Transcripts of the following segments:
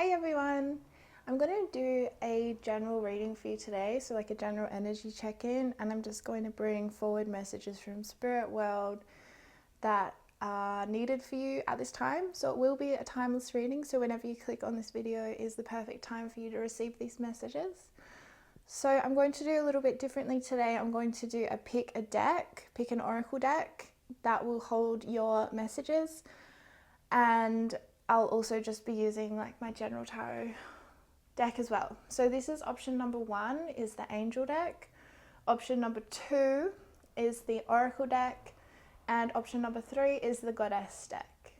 Hey everyone! I'm going to do a general reading for you today, so like a general energy check-in, and I'm just going to bring forward messages from Spirit World that are needed for you at this time. So it will be a timeless reading, so whenever you click on this video is the perfect time for you to receive these messages. So I'm going to do a little bit differently today. I'm going to do pick an oracle deck that will hold your messages, and I'll also just be using like my general tarot deck as well. So this is option number 1 is the angel deck. Option number 2 is the oracle deck. And option number 3 is the goddess deck.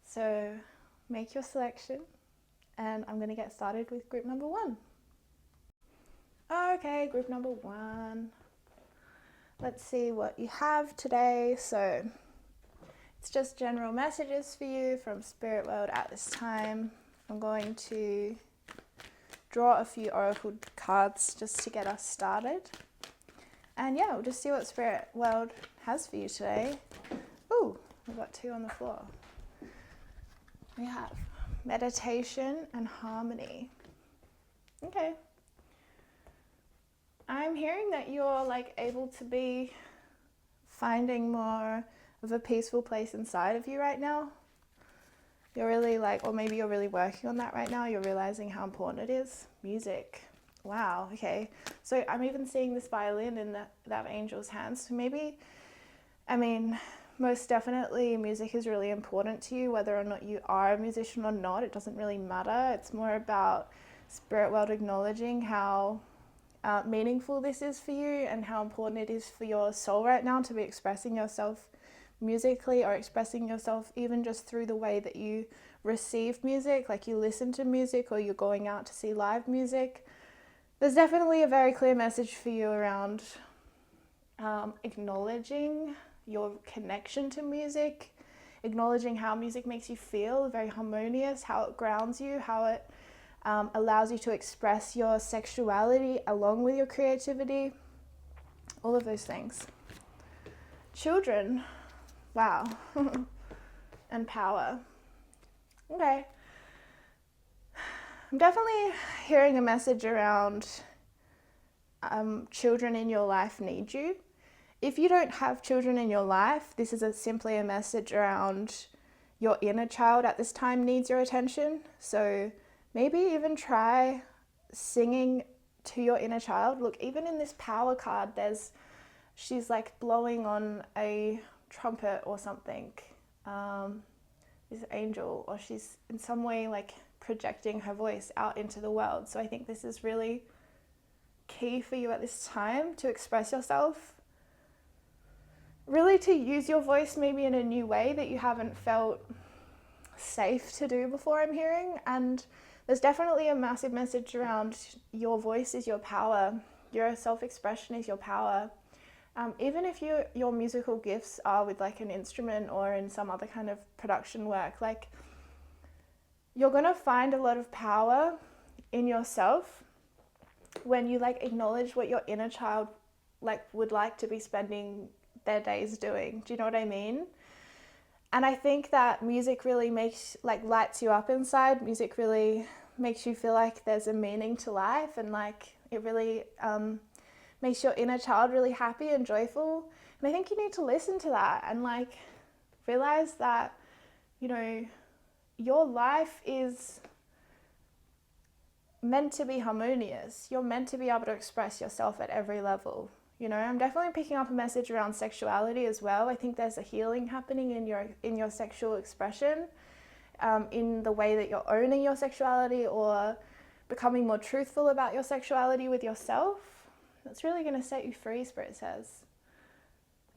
So make your selection and I'm going to get started with group number 1. Okay, group number 1. Let's see what you have today. So it's just general messages for you from Spirit World at this time. I'm going to draw a few oracle cards just to get us started. And yeah, we'll just see what Spirit World has for you today. Ooh, we've got 2 on the floor. We have meditation and harmony. Okay. I'm hearing that you're like able to be finding more of a peaceful place inside of you right now. You're really like, or maybe you're really working on that right now. You're realizing how important it is. Music. Wow. Okay. So I'm even seeing this violin in that angel's hands. So maybe, I mean, most definitely music is really important to you, whether or not you are a musician or not. It doesn't really matter. It's more about Spirit World acknowledging how meaningful this is for you and how important it is for your soul right now to be expressing yourself musically, or expressing yourself even just through the way that you receive music, like you listen to music or you're going out to see live music. There's definitely a very clear message for you around acknowledging your connection to music, acknowledging how music makes you feel, very harmonious, how it grounds you, how it allows you to express your sexuality along with your creativity, all of those things. Children. Wow. And power. Okay. I'm definitely hearing a message around children in your life need you. If you don't have children in your life, this is simply a message around your inner child at this time needs your attention. So maybe even try singing to your inner child. Look, even in this power card, she's like blowing on a trumpet or something, this angel, or she's in some way like projecting her voice out into the world. So I think this is really key for you at this time to express yourself, really to use your voice maybe in a new way that you haven't felt safe to do before, I'm hearing. And there's definitely a massive message around your voice is your power, your self-expression is your power. Even if your musical gifts are with like an instrument or in some other kind of production work, like you're gonna find a lot of power in yourself when you like acknowledge what your inner child like would like to be spending their days doing. Do you know what I mean? And I think that music really lights you up inside. Music really makes you feel like there's a meaning to life, and like it really makes your inner child really happy and joyful. And I think you need to listen to that and like realize that, you know, your life is meant to be harmonious. You're meant to be able to express yourself at every level. You know, I'm definitely picking up a message around sexuality as well. I think there's a healing happening in your sexual expression, in the way that you're owning your sexuality or becoming more truthful about your sexuality with yourself. That's really going to set you free, Spirit says.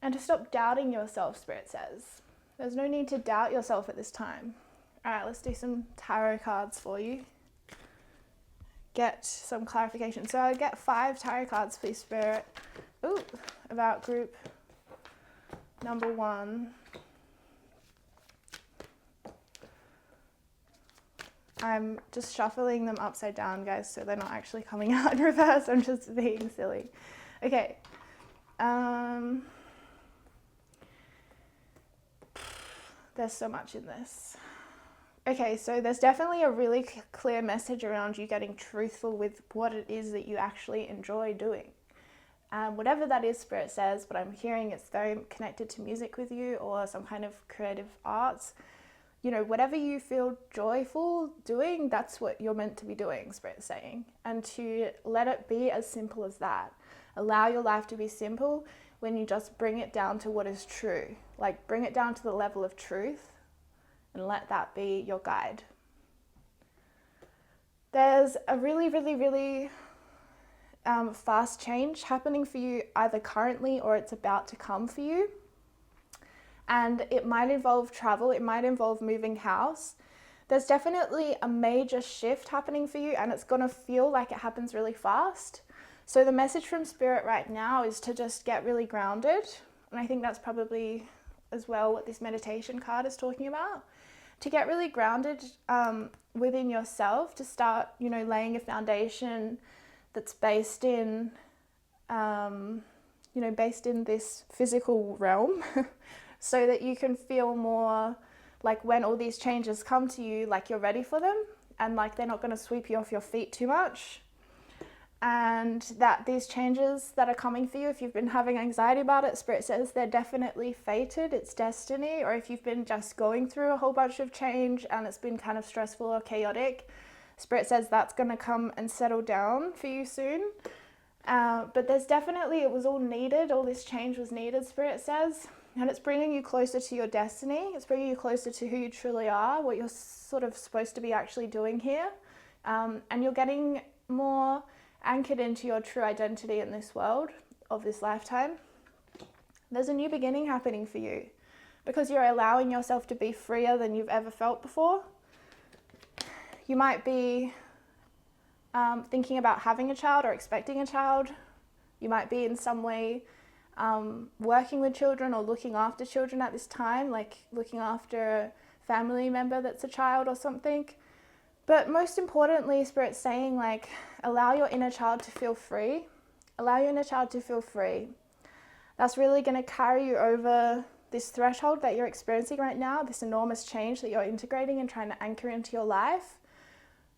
And to stop doubting yourself, Spirit says. There's no need to doubt yourself at this time. All right, let's do some tarot cards for you. Get some clarification. So I'll get 5 tarot cards, please, Spirit. Ooh, about group number 1. I'm just shuffling them upside down, guys, so they're not actually coming out in reverse. I'm just being silly. Okay. There's so much in this. Okay, so there's definitely a really clear message around you getting truthful with what it is that you actually enjoy doing. Whatever that is, Spirit says, but I'm hearing it's very connected to music with you or some kind of creative arts. You know, whatever you feel joyful doing, that's what you're meant to be doing, Spirit's saying. And to let it be as simple as that. Allow your life to be simple when you just bring it down to what is true. Like, bring it down to the level of truth and let that be your guide. There's a really, really, really fast change happening for you either currently or it's about to come for you. And it might involve travel, it might involve moving house. There's definitely a major shift happening for you and it's going to feel like it happens really fast. So the message from Spirit right now is to just get really grounded. And I think that's probably as well what this meditation card is talking about. To get really grounded within yourself, to start, you know, laying a foundation that's based in, based in this physical realm so that you can feel more like when all these changes come to you, like you're ready for them and like they're not going to sweep you off your feet too much. And that these changes that are coming for you, if you've been having anxiety about it, Spirit says they're definitely fated, it's destiny. Or if you've been just going through a whole bunch of change and it's been kind of stressful or chaotic, Spirit says that's going to come and settle down for you soon. But there's definitely, it was all needed, all this change was needed, Spirit says. And it's bringing you closer to your destiny. It's bringing you closer to who you truly are, what you're sort of supposed to be actually doing here. And you're getting more anchored into your true identity in this world of this lifetime. There's a new beginning happening for you because you're allowing yourself to be freer than you've ever felt before. You might be thinking about having a child or expecting a child. You might be in some way working with children or looking after children at this time, like looking after a family member that's a child or something. But most importantly, Spirit's saying, like, allow your inner child to feel free. Allow your inner child to feel free. That's really going to carry you over this threshold that you're experiencing right now, this enormous change that you're integrating and trying to anchor into your life.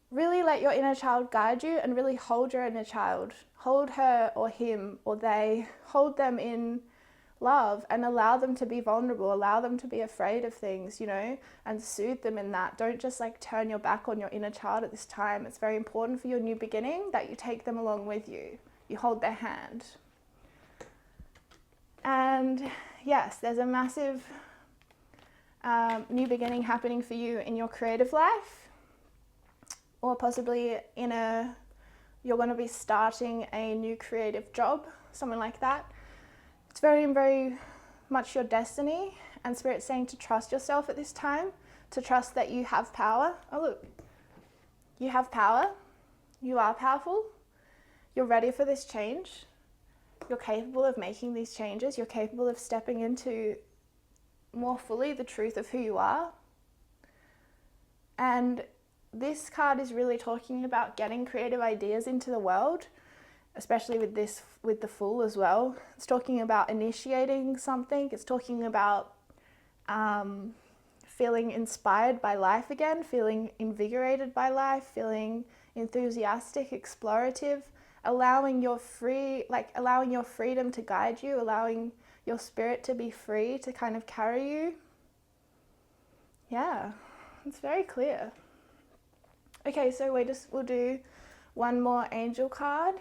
Really let your inner child guide you and really hold your inner child. Hold her or him or they. Hold them in love and allow them to be vulnerable. Allow them to be afraid of things, you know, and soothe them in that. Don't just like turn your back on your inner child at this time. It's very important for your new beginning that you take them along with you. You hold their hand. And yes, there's a massive new beginning happening for you in your creative life. Or possibly you're going to be starting a new creative job, something like that. It's very, very much your destiny, and Spirit's saying to trust yourself at this time, to trust that you have power. Oh look, you have power, you are powerful, you're ready for this change, you're capable of making these changes, you're capable of stepping into more fully the truth of who you are. And this card is really talking about getting creative ideas into the world, especially with the Fool as well. It's talking about initiating something. It's talking about feeling inspired by life again, feeling invigorated by life, feeling enthusiastic, explorative, allowing your freedom to guide you, allowing your spirit to be free to kind of carry you. Yeah, it's very clear. Okay, so we'll do one more angel card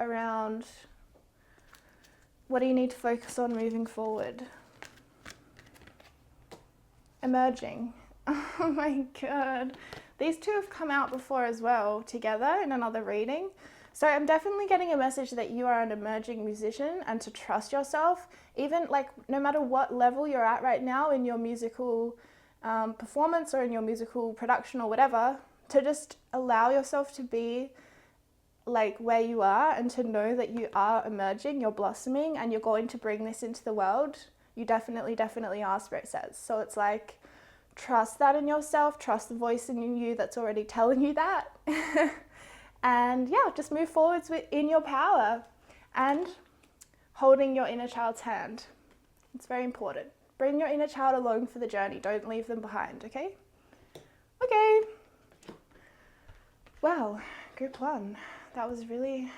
around what do you need to focus on moving forward. Emerging. Oh my God. These two have come out before as well together in another reading. So I'm definitely getting a message that you are an emerging musician and to trust yourself, even like no matter what level you're at right now in your musical performance or in your musical production or whatever, to just allow yourself to be like where you are and to know that you are emerging, you're blossoming and you're going to bring this into the world. You definitely are, Spirit says. So it's like, trust that in yourself, trust the voice in you that's already telling you that. And yeah, just move forwards in your power and holding your inner child's hand. It's very important. Bring your inner child along for the journey. Don't leave them behind, okay? Okay. Wow, group 1. That was really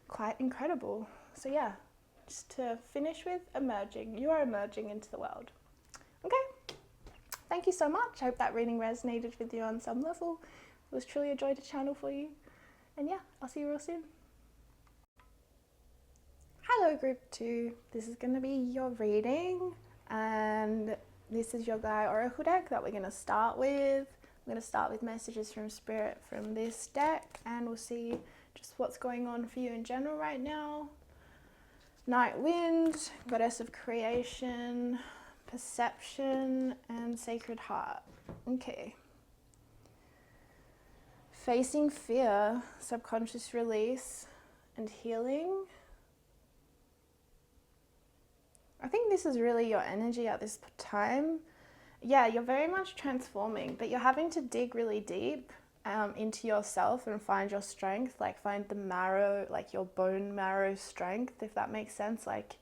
quite incredible. So yeah, just to finish with, emerging. You are emerging into the world. Okay. Thank you so much. I hope that reading resonated with you on some level. It was truly a joy to channel for you. And yeah, I'll see you real soon. Hello, group 2. This is going to be your reading, and this is your Gaia Oracle deck that we're going to start with. I'm going to start with messages from Spirit from this deck, and we'll see just what's going on for you in general right now. Night Wind, Goddess of Creation, Perception, and Sacred Heart. Okay. Facing fear, subconscious release, and healing. I think this is really your energy at this time. Yeah, you're very much transforming, but you're having to dig really deep into yourself and find your strength, like find the marrow, like your bone marrow strength, if that makes sense. Like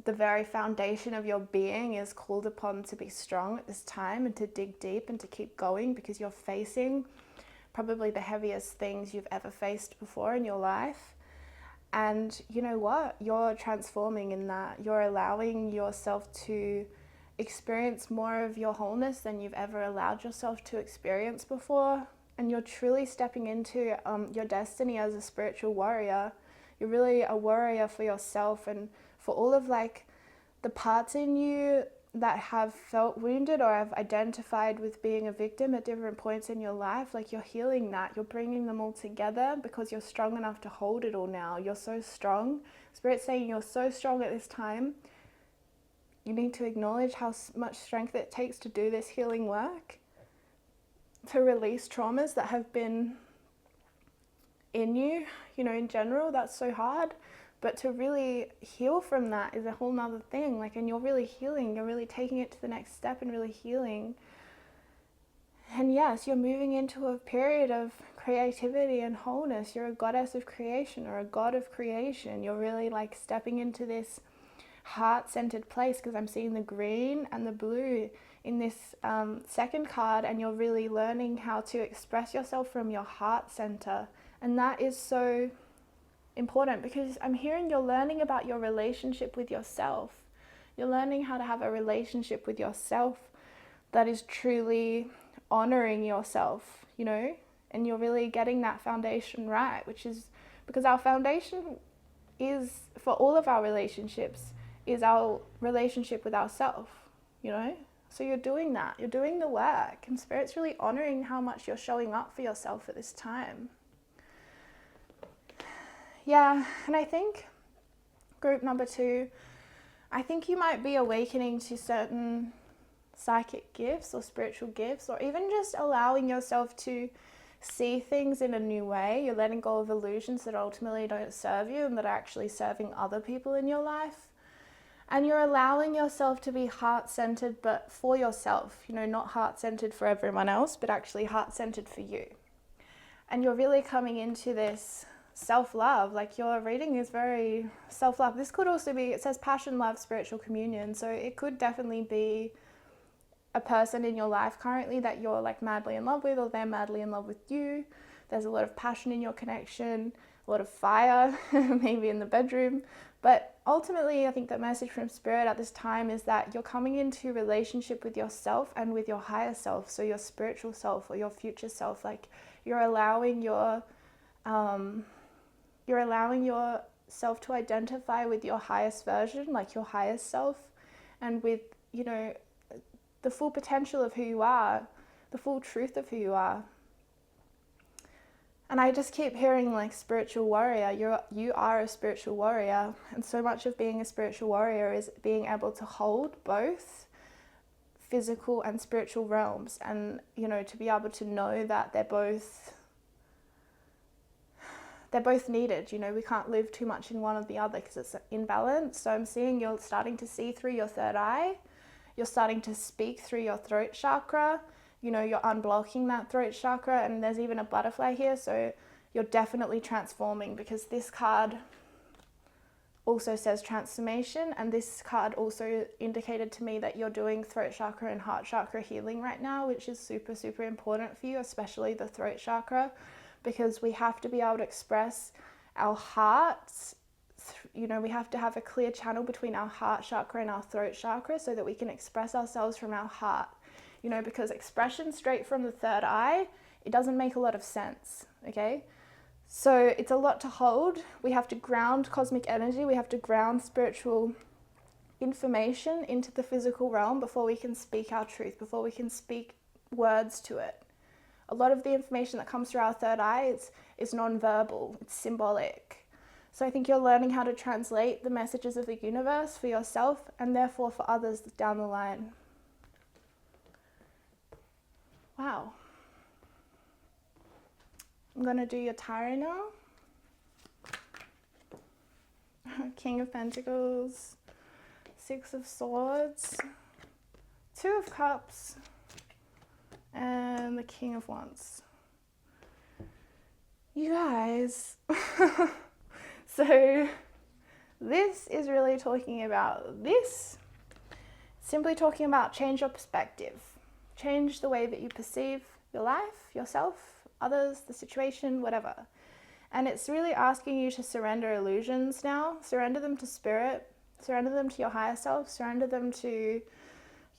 the very foundation of your being is called upon to be strong at this time and to dig deep and to keep going, because you're facing probably the heaviest things you've ever faced before in your life. And you know what? You're transforming in that. You're allowing yourself to experience more of your wholeness than you've ever allowed yourself to experience before. And you're truly stepping into your destiny as a spiritual warrior. You're really a warrior for yourself and for all of like the parts in you that have felt wounded or have identified with being a victim at different points in your life. Like you're healing that, you're bringing them all together because you're strong enough to hold it all now. You're so strong. Spirit's saying you're so strong at this time. You need to acknowledge how much strength it takes to do this healing work, to release traumas that have been in you, you know, in general. That's so hard. But to really heal from that is a whole nother thing. Like, and you're really healing. You're really taking it to the next step and really healing. And yes, you're moving into a period of creativity and wholeness. You're a goddess of creation or a god of creation. You're really like stepping into this heart-centered place, because I'm seeing the green and the blue in this second card, and you're really learning how to express yourself from your heart center. And that is so important, because I'm hearing you're learning about your relationship with yourself. You're learning how to have a relationship with yourself that is truly honoring yourself, you know, and you're really getting that foundation right, which is because our foundation is, for all of our relationships, is our relationship with ourselves, you know. So you're doing that, you're doing the work, and Spirit's really honoring how much you're showing up for yourself at this time. Yeah, and I think group number 2, I think you might be awakening to certain psychic gifts or spiritual gifts, or even just allowing yourself to see things in a new way. You're letting go of illusions that ultimately don't serve you and that are actually serving other people in your life. And you're allowing yourself to be heart-centered, but for yourself, you know, not heart-centered for everyone else, but actually heart-centered for you. And you're really coming into this self-love. Like your reading is very self-love. This could also be, it says passion, love, spiritual communion. So it could definitely be a person in your life currently that you're like madly in love with, or they're madly in love with you. There's a lot of passion in your connection, a lot of fire, maybe in the bedroom. But ultimately, I think the message from Spirit at this time is that you're coming into relationship with yourself and with your higher self. So your spiritual self or your future self. Like you're allowing yourself to identify with your highest version, like your highest self, and with, you know, the full potential of who you are, the full truth of who you are. And I just keep hearing like spiritual warrior. You are a spiritual warrior, and so much of being a spiritual warrior is being able to hold both physical and spiritual realms, and you know, to be able to know that they're both needed. You know, we can't live too much in one or the other because it's imbalance. So I'm seeing you're starting to see through your third eye. You're starting to speak through your throat chakra. You know, you're unblocking that throat chakra, and there's even a butterfly here. So you're definitely transforming, because this card also says transformation. And this card also indicated to me that you're doing throat chakra and heart chakra healing right now, which is super, super important for you, especially the throat chakra, because we have to be able to express our hearts. You know, we have to have a clear channel between our heart chakra and our throat chakra so that we can express ourselves from our heart. You know, because expression straight from the third eye, it doesn't make a lot of sense, okay? So it's a lot to hold. We have to ground cosmic energy. We have to ground spiritual information into the physical realm before we can speak our truth, before we can speak words to it. A lot of the information that comes through our third eye is non-verbal, it's symbolic. So I think you're learning how to translate the messages of the universe for yourself and therefore for others down the line. Wow. I'm going to do your tarot now. King of Pentacles, Six of Swords, Two of Cups, and the King of Wands. You guys, so this is really talking about this, simply talking about change your perspective, change the way that you perceive your life, yourself, others, the situation, whatever. And it's really asking you to surrender illusions now, surrender them to spirit, surrender them to your higher self, surrender them to,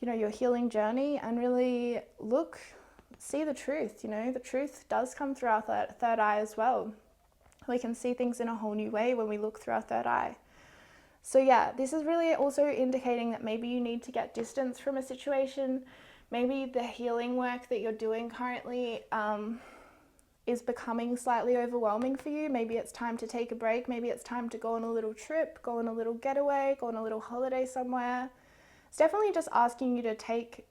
you know, your healing journey, and really see the truth. You know, the truth does come through our third eye as well. We can see things in a whole new way when we look through our third eye. So yeah, this is really also indicating that maybe you need to get distance from a situation. Maybe the healing work that you're doing currently is becoming slightly overwhelming for you. Maybe it's time to take a break. Maybe it's time to go on a little trip, go on a little getaway, go on a little holiday somewhere. It's definitely just asking you to take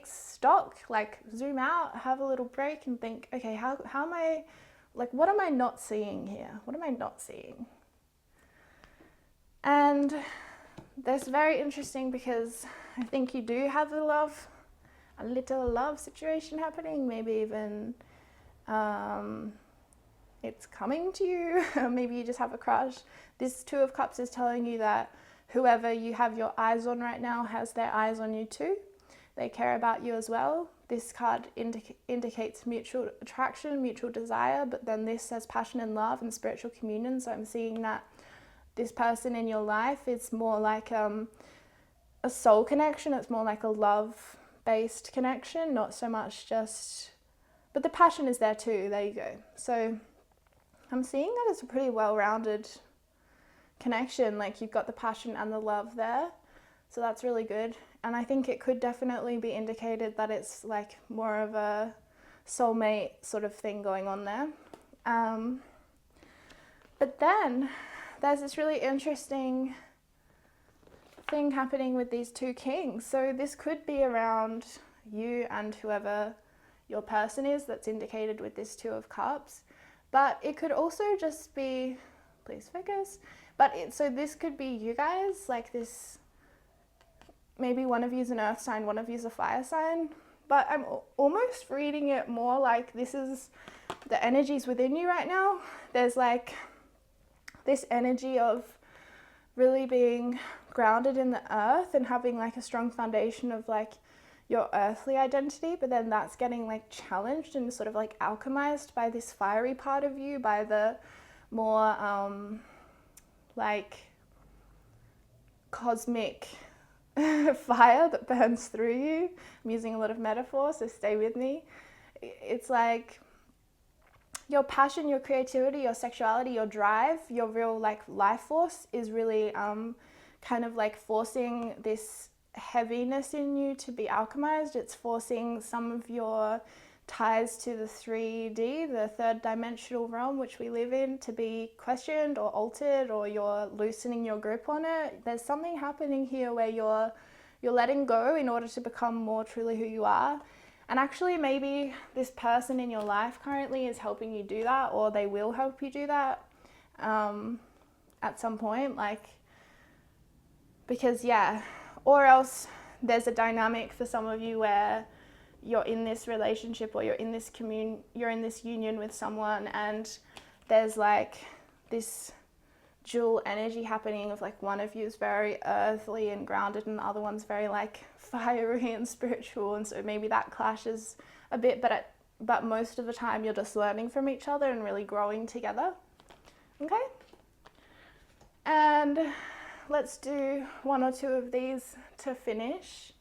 stock, like zoom out, have a little break and think, okay, how am I, like, what am I not seeing here? What am I not seeing? And that's very interesting because I think you do have a little love situation happening, maybe even it's coming to you. Maybe you just have a crush. This Two of Cups is telling you that whoever you have your eyes on right now has their eyes on you too. They care about you as well. This card indicates mutual attraction, mutual desire, but then this says passion and love and spiritual communion. So I'm seeing that this person in your life is more like a soul connection. It's more like a love-based connection, not so much just, but the passion is there too. There you go. So I'm seeing that it's a pretty well-rounded connection. Like you've got the passion and the love there. So that's really good. And I think it could definitely be indicated that it's like more of a soulmate sort of thing going on there. But then there's this really interesting thing happening with these two kings. So this could be around you and whoever your person is that's indicated with this Two of Cups. But it could also just be, please focus. So this could be you guys, like this. Maybe one of you is an earth sign, one of you is a fire sign, but I'm almost reading it more like this is the energies within you right now. There's like this energy of really being grounded in the earth and having like a strong foundation of like your earthly identity, but then that's getting like challenged and sort of like alchemized by this fiery part of you, by the more like cosmic fire that burns through you. I'm using a lot of metaphors, so stay with me. It's like your passion, your creativity, your sexuality, your drive, your real like life force is really kind of like forcing this heaviness in you to be alchemized. It's forcing some of your ties to the 3D, the third dimensional realm which we live in, to be questioned or altered, or you're loosening your grip on it. There's something happening here where you're letting go in order to become more truly who you are. And actually maybe this person in your life currently is helping you do that, or they will help you do that at some point, like, because yeah, or else there's a dynamic for some of you where you're in this relationship or you're in this union with someone, and there's like this dual energy happening of like one of you is very earthly and grounded and the other one's very like fiery and spiritual, and so maybe that clashes a bit, but most of the time you're just learning from each other and really growing together. Okay, and let's do one or two of these to finish,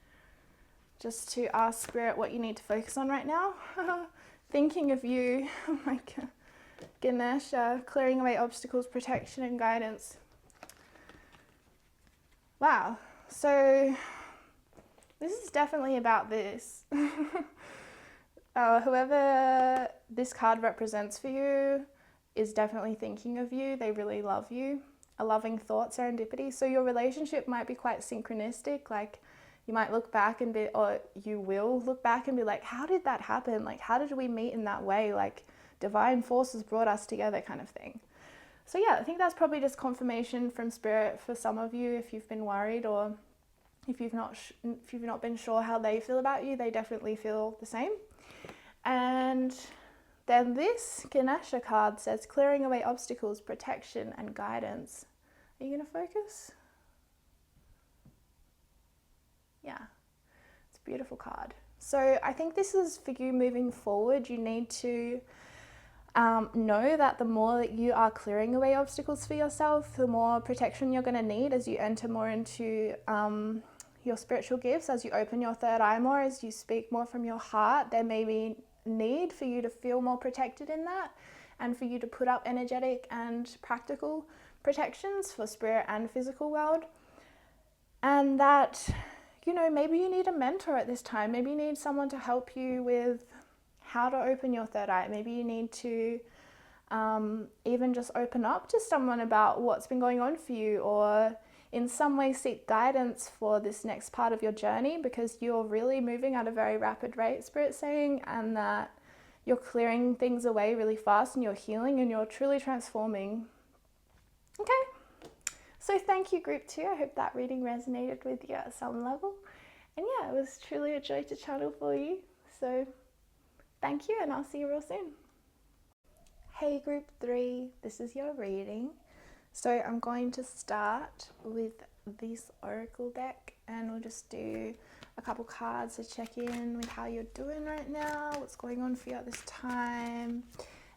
just to ask Spirit what you need to focus on right now. Thinking of you, oh my God. Ganesha, clearing away obstacles, protection and guidance. Wow, so this is definitely about this. Whoever this card represents for you is definitely thinking of you. They really love you. A loving thought, serendipity. So your relationship might be quite synchronistic. Like you might look back and be, or you will look back and be like, how did that happen? Like, how did we meet in that way? Like, divine forces brought us together, kind of thing. So yeah, I think that's probably just confirmation from Spirit for some of you. If you've been worried, or if you've not been sure how they feel about you, they definitely feel the same. And then this Ganesha card says clearing away obstacles, protection and guidance. Are you going to focus? Yeah, it's a beautiful card. So I think this is for you moving forward. You need to know that the more that you are clearing away obstacles for yourself, the more protection you're going to need as you enter more into your spiritual gifts, as you open your third eye more, as you speak more from your heart. There may be need for you to feel more protected in that, and for you to put up energetic and practical protections for spirit and physical world. And that, you know, maybe you need a mentor at this time. Maybe you need someone to help you with how to open your third eye. Maybe you need to even just open up to someone about what's been going on for you, or in some way seek guidance for this next part of your journey, because you're really moving at a very rapid rate, Spirit's saying, and that you're clearing things away really fast and you're healing and you're truly transforming. Okay, so thank you, group 2. I hope that reading resonated with you at some level. And yeah, it was truly a joy to channel for you. So thank you, and I'll see you real soon. Hey group 3, this is your reading. So I'm going to start with this oracle deck, and we'll just do a couple cards to check in with how you're doing right now, what's going on for you at this time,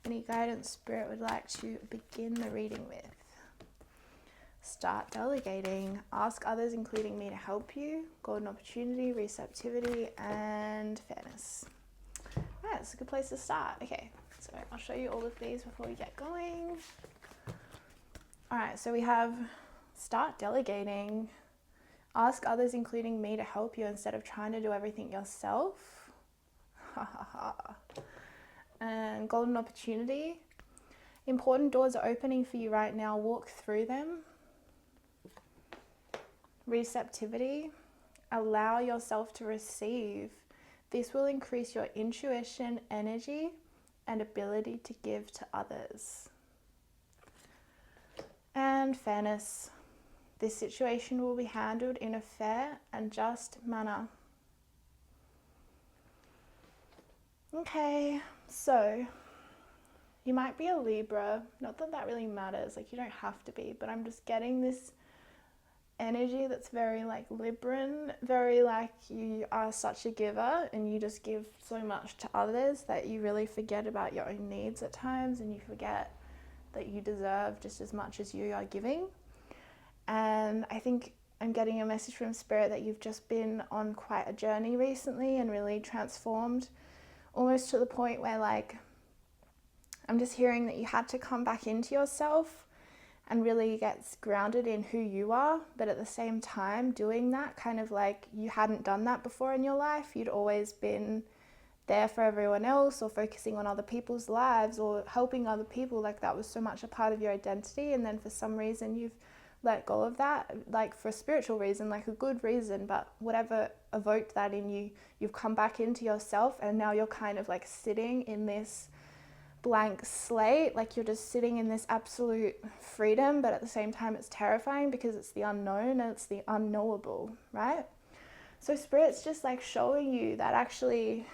any guidance Spirit would like to begin the reading with. Start delegating. Ask others, including me, to help you. Golden opportunity, receptivity, and fairness. Right, it's a good place to start. Okay, so I'll show you all of these before we get going. All right, so we have start delegating. Ask others, including me, to help you instead of trying to do everything yourself. And golden opportunity. Important doors are opening for you right now. Walk through them. Receptivity. Allow yourself to receive. This will increase your intuition, energy, and ability to give to others. And fairness. This situation will be handled in a fair and just manner. Okay, so you might be a Libra. Not that that really matters, like you don't have to be, but I'm just getting this energy that's very like Libran, very like you are such a giver and you just give so much to others that you really forget about your own needs at times, and you forget that you deserve just as much as you are giving. And I think I'm getting a message from Spirit that you've just been on quite a journey recently and really transformed, almost to the point where like I'm just hearing that you had to come back into yourself and really get grounded in who you are, but at the same time doing that kind of like you hadn't done that before in your life. You'd always been there for everyone else, or focusing on other people's lives, or helping other people, like that was so much a part of your identity, and then for some reason you've let go of that, like for a spiritual reason, like a good reason, but whatever evoked that in you, you've come back into yourself, and now you're kind of like sitting in this blank slate, like you're just sitting in this absolute freedom, but at the same time it's terrifying because it's the unknown and it's the unknowable, right? So Spirit's just like showing you that actually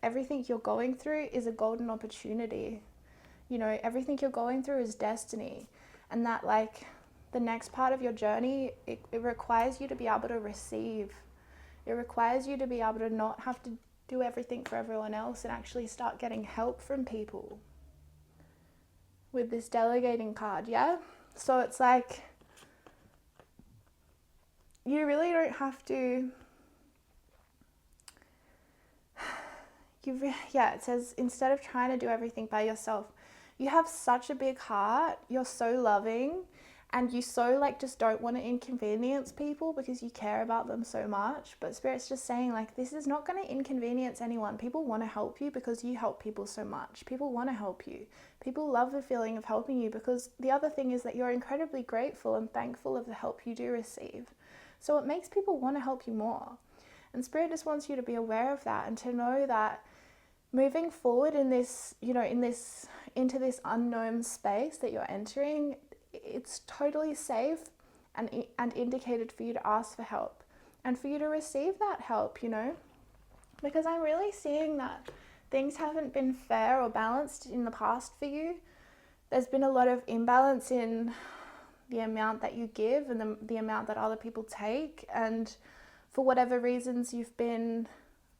everything you're going through is a golden opportunity. You know, everything you're going through is destiny. and that like the next part of your journey, it requires you to be able to receive. It requires you to be able to not have to do everything for everyone else and actually start getting help from people with this delegating card, yeah? So it's like, you really don't have to, it says, instead of trying to do everything by yourself, you have such a big heart, you're so loving, and you so like just don't want to inconvenience people because you care about them so much. But Spirit's just saying like, this is not going to inconvenience anyone. People want to help you because you help people so much. People want to help you. People love the feeling of helping you, because the other thing is that you're incredibly grateful and thankful of the help you do receive. So it makes people want to help you more. And Spirit just wants you to be aware of that and to know that moving forward in this, into this unknown space that you're entering, it's totally safe and indicated for you to ask for help and for you to receive that help, because I'm really seeing that things haven't been fair or balanced in the past for you. There's been a lot of imbalance in the amount that you give and the amount that other people take, and for whatever reasons you've been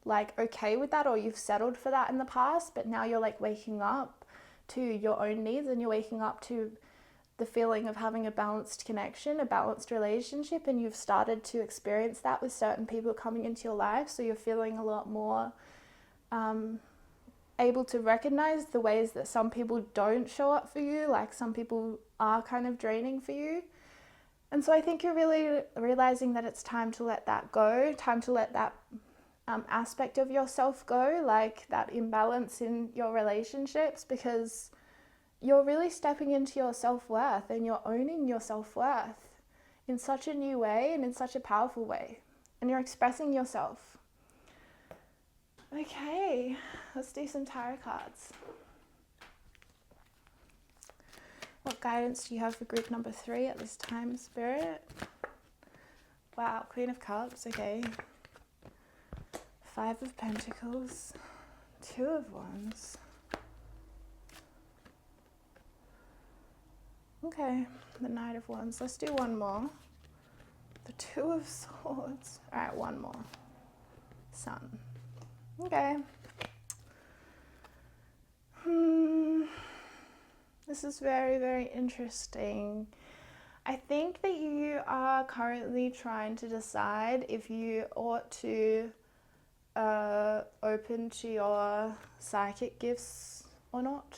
like okay with that, or you've settled for that in the past, but now you're like waking up to your own needs, and you're waking up to the feeling of having a balanced connection, a balanced relationship, and you've started to experience that with certain people coming into your life. So you're feeling a lot more able to recognize the ways that some people don't show up for you, like some people are kind of draining for you. And so I think you're really realizing that it's time to let that go, time to let that aspect of yourself go, like that imbalance in your relationships, because you're really stepping into your self-worth and you're owning your self-worth in such a new way and in such a powerful way, and you're expressing yourself. Okay, let's do some tarot cards. What guidance do you have for group number 3 at this time, Spirit? Wow, Queen of Cups, okay. 5 of Pentacles, 2 of Wands. Okay, the Knight of Wands. Let's do one more. The 2 of Swords. All right, one more. Sun. Okay. This is very, very interesting. I think that you are currently trying to decide if you ought to open to your psychic gifts or not.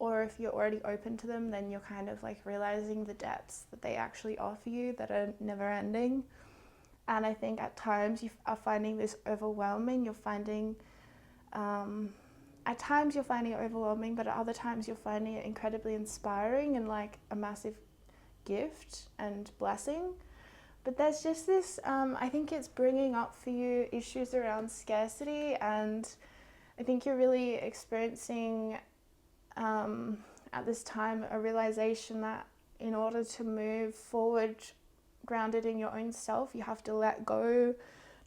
Or if you're already open to them, then you're kind of like realizing the depths that they actually offer you that are never ending. And I think at times you are finding this overwhelming. You're finding, at times you're finding it overwhelming, but at other times you're finding it incredibly inspiring and like a massive gift and blessing. But there's just this, I think it's bringing up for you issues around scarcity, and I think you're really experiencing at this time a realization that in order to move forward grounded in your own self, you have to let go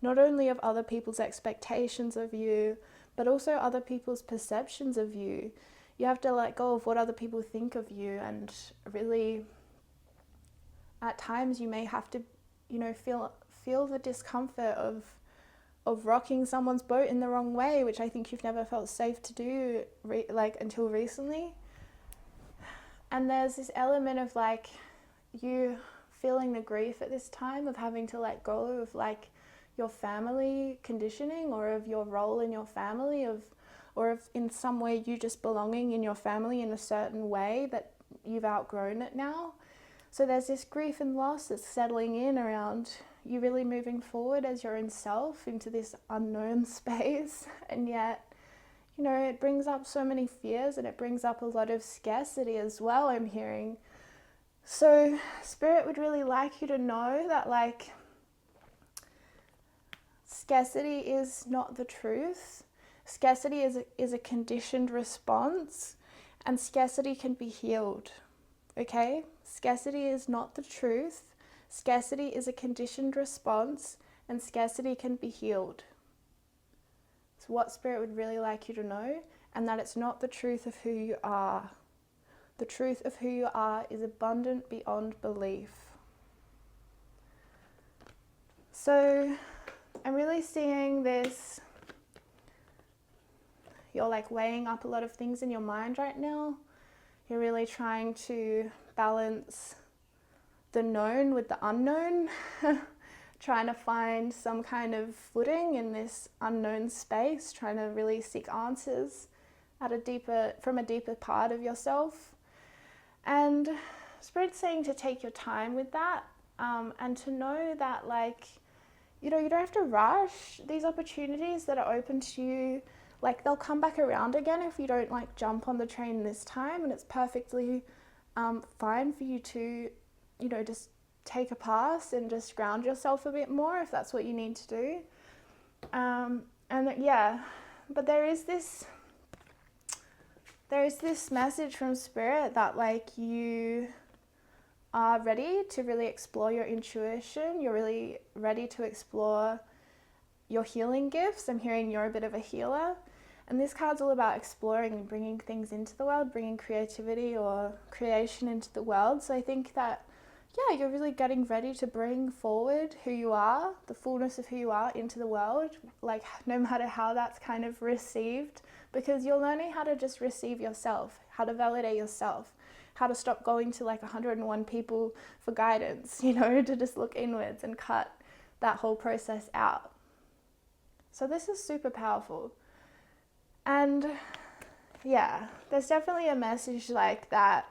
not only of other people's expectations of you, but also other people's perceptions of you. You have to let go of what other people think of you, and really at times you may have to, feel the discomfort of rocking someone's boat in the wrong way, which I think you've never felt safe to do until recently. And there's this element of like you feeling the grief at this time of having to let go of like your family conditioning, or of your role in your family, or of in some way you just belonging in your family in a certain way that you've outgrown it now. So there's this grief and loss that's settling in around you really moving forward as your own self into this unknown space. And yet, it brings up so many fears, and it brings up a lot of scarcity as well, I'm hearing. So Spirit would really like you to know that like scarcity is not the truth. Scarcity is a conditioned response, and scarcity can be healed. Okay? Scarcity is not the truth. Scarcity is a conditioned response, and scarcity can be healed. It's what Spirit would really like you to know, and that it's not the truth of who you are. The truth of who you are is abundant beyond belief. So I'm really seeing this, you're like weighing up a lot of things in your mind right now. You're really trying to balance the known with the unknown, trying to find some kind of footing in this unknown space, trying to really seek answers from a deeper part of yourself. And Spirit's saying to take your time with that, and to know that, like, you don't have to rush these opportunities that are open to you. Like, they'll come back around again if you don't like jump on the train this time, and it's perfectly fine for you to, just take a pass and just ground yourself a bit more if that's what you need to do. But there is this message from Spirit that, like, you are ready to really explore your intuition. You're really ready to explore your healing gifts. I'm hearing you're a bit of a healer. And this card's all about exploring and bringing things into the world, bringing creativity or creation into the world. So I think that, you're really getting ready to bring forward who you are, the fullness of who you are into the world, like no matter how that's kind of received, because you're learning how to just receive yourself, how to validate yourself, how to stop going to like 101 people for guidance, to just look inwards and cut that whole process out. So this is super powerful. And there's definitely a message like that.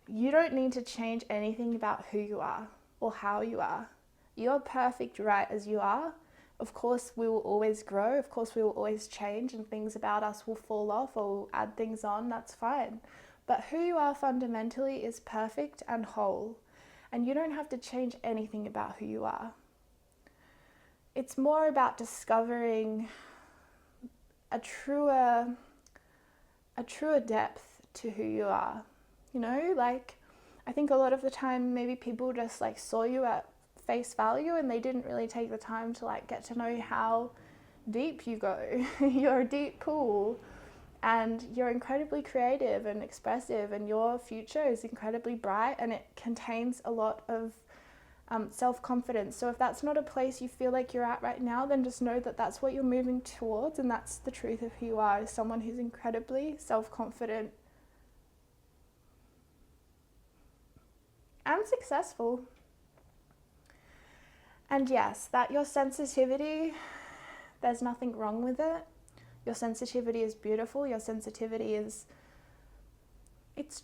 You don't need to change anything about who you are or how you are. You're perfect right as you are. Of course, we will always grow. Of course, we will always change, and things about us will fall off or we'll add things on. That's fine. But who you are fundamentally is perfect and whole. And you don't have to change anything about who you are. It's more about discovering a truer depth to who you are. Like, I think a lot of the time maybe people just like saw you at face value and they didn't really take the time to like get to know how deep you go. You're a deep pool, and you're incredibly creative and expressive, and your future is incredibly bright, and it contains a lot of self-confidence. So if that's not a place you feel like you're at right now, then just know that that's what you're moving towards, and that's the truth of who you are, as someone who's incredibly self-confident and successful. And yes, that your sensitivity, there's nothing wrong with it. Your sensitivity is beautiful. Your sensitivity it's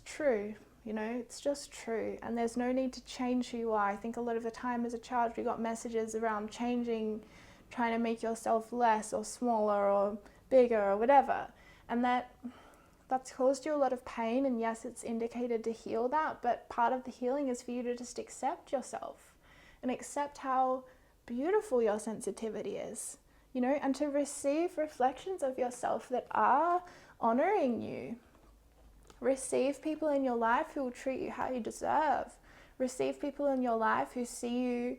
true. It's just true, and there's no need to change who you are. I think a lot of the time as a child we got messages around changing, trying to make yourself less or smaller or bigger or whatever, and that's caused you a lot of pain. And yes, it's indicated to heal that, but part of the healing is for you to just accept yourself and accept how beautiful your sensitivity is, and to receive reflections of yourself that are honoring you. Receive people in your life who will treat you how you deserve. Receive people in your life who see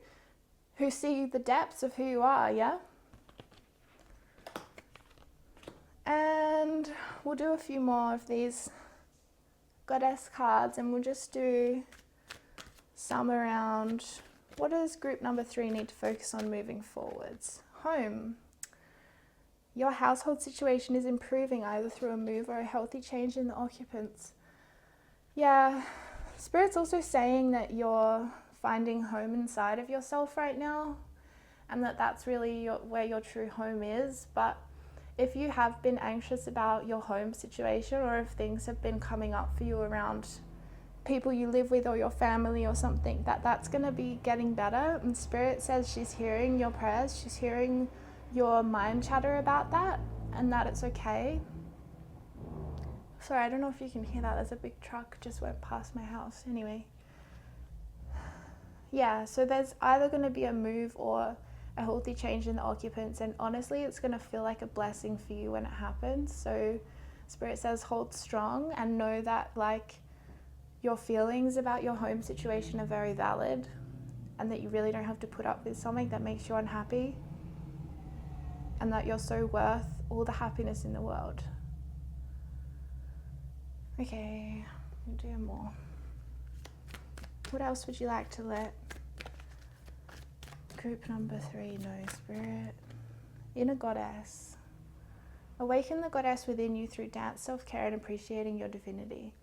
the depths of who you are, yeah? And we'll do a few more of these goddess cards, and we'll just do some around what does group number 3 need to focus on moving forwards? Home. Your household situation is improving either through a move or a healthy change in the occupants. Yeah, Spirit's also saying that you're finding home inside of yourself right now, and that's really where your true home is. But if you have been anxious about your home situation, or if things have been coming up for you around people you live with or your family or something, that's going to be getting better. And Spirit says she's hearing your prayers, she's hearing your mind chatter about that, and that it's okay. Sorry, I don't know if you can hear that. There's a big truck just went past my house. Anyway. Yeah, so there's either going to be a move or a healthy change in the occupants, and honestly, it's going to feel like a blessing for you when it happens. So Spirit says hold strong and know that, like, your feelings about your home situation are very valid, and that you really don't have to put up with something that makes you unhappy, and that you're so worth all the happiness in the world. Okay, Do more. What else would you like to let group number 3 know, Spirit? Inner goddess. Awaken the goddess within you through dance, self-care, and appreciating your divinity.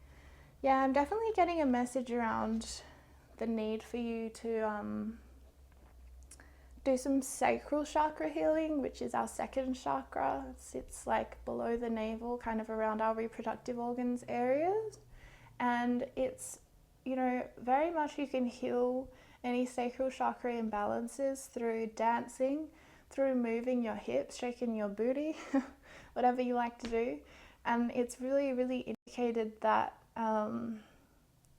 Yeah, I'm definitely getting a message around the need for you to do some sacral chakra healing, which is our second chakra. It sits like below the navel, kind of around our reproductive organs areas. And it's, you know, very much you can heal any sacral chakra imbalances through dancing, through moving your hips, shaking your booty, whatever you like to do. And it's really, really indicated that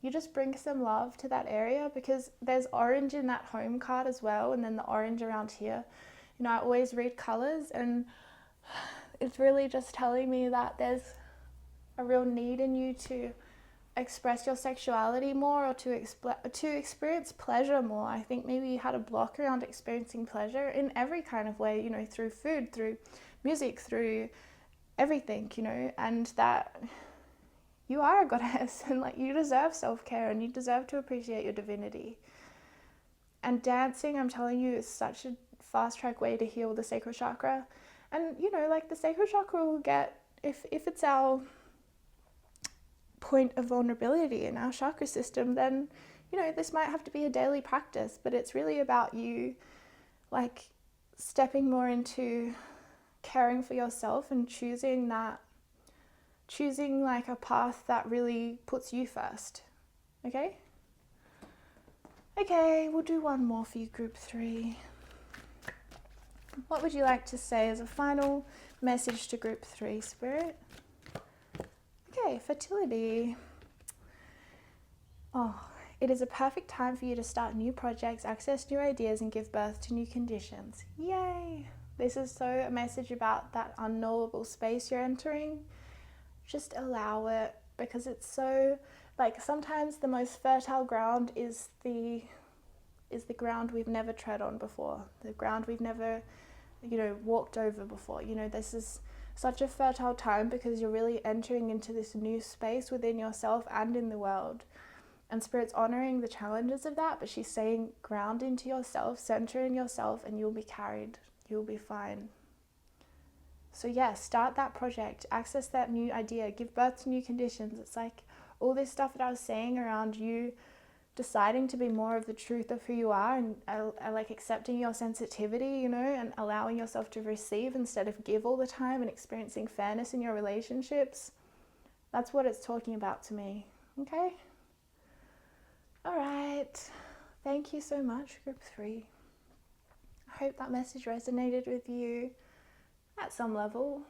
you just bring some love to that area, because there's orange in that home card as well, and then the orange around here. You know, I always read colors, and it's really just telling me that there's a real need in you to express your sexuality more, or to experience pleasure more. I think maybe you had a block around experiencing pleasure in every kind of way, you know, through food, through music, through everything, you know, and that you are a goddess, and like you deserve self-care, and you deserve to appreciate your divinity. And dancing, I'm telling you, is such a fast track way to heal the sacral chakra. And you know, like the sacral chakra will get, if it's our point of vulnerability in our chakra system, then you know, this might have to be a daily practice, but it's really about you like stepping more into caring for yourself and choosing like a path that really puts you first. Okay, we'll do one more for you, group 3. What would you like to say as a final message to group 3, Spirit? Okay, fertility. Oh, it is a perfect time for you to start new projects, access new ideas, and give birth to new conditions. Yay! This is so a message about that unknowable space you're entering. Just allow it, because it's so, like, sometimes the most fertile ground is the ground we've never tread on before, the ground we've never, you know, walked over before. You know, this is such a fertile time because you're really entering into this new space within yourself and in the world. And Spirit's honoring the challenges of that, but she's saying ground into yourself, center in yourself, and you'll be carried. You'll be fine. So yeah, start that project, access that new idea, give birth to new conditions. It's like all this stuff that I was saying around you deciding to be more of the truth of who you are, and like accepting your sensitivity, you know, and allowing yourself to receive instead of give all the time, and experiencing fairness in your relationships. That's what it's talking about to me. Okay? All right. Thank you so much, group 3. I hope that message resonated with you at some level.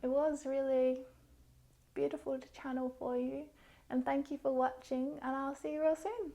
It was really beautiful to channel for you, and thank you for watching, and I'll see you real soon.